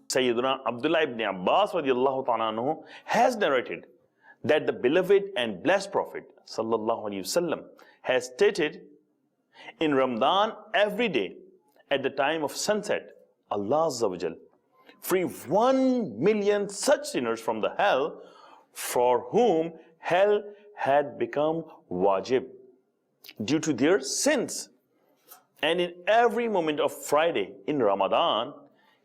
Sayyidina Abdullah ibn Abbas radiallahu ta'ala anhu has narrated that the beloved and blessed Prophet sallallahu alaihi wasallam has stated, in Ramadan every day at the time of sunset, Allah Azza wa Jal free 1 million such sinners from the hell for whom hell had become wajib due to their sins. And in every moment of Friday in Ramadan,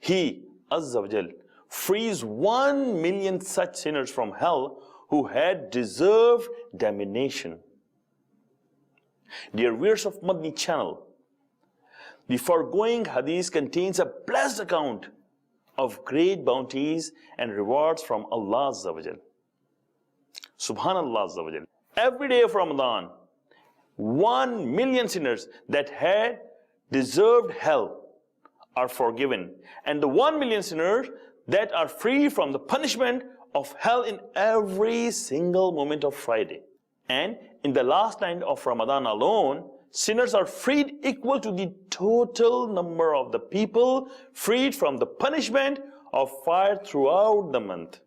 He, Azza wa Jal, frees 1 million such sinners from hell who had deserved damnation. Dear viewers of Madani Channel, the foregoing hadith contains a blessed account of great bounties and rewards from Allah Azza wa Jal. Subhanallah Azza wa Jal. Every day of Ramadan, 1 million sinners that had deserved hell are forgiven, and the 1 million sinners that are free from the punishment of hell in every single moment of Friday. And in the last night of Ramadan alone, sinners are freed equal to the total number of the people freed from the punishment of fire throughout the month.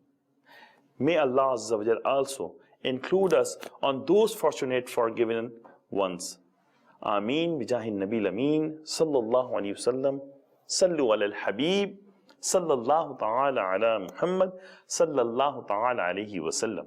May Allah Azza wa Jal also include us on those fortunate forgiven ones. Ameen bijahin Nabil Ameen sallallahu alayhi wasallam. Sallu ala al-Habib sallallahu ta'ala ala Muhammad sallallahu ta'ala alayhi wasallam.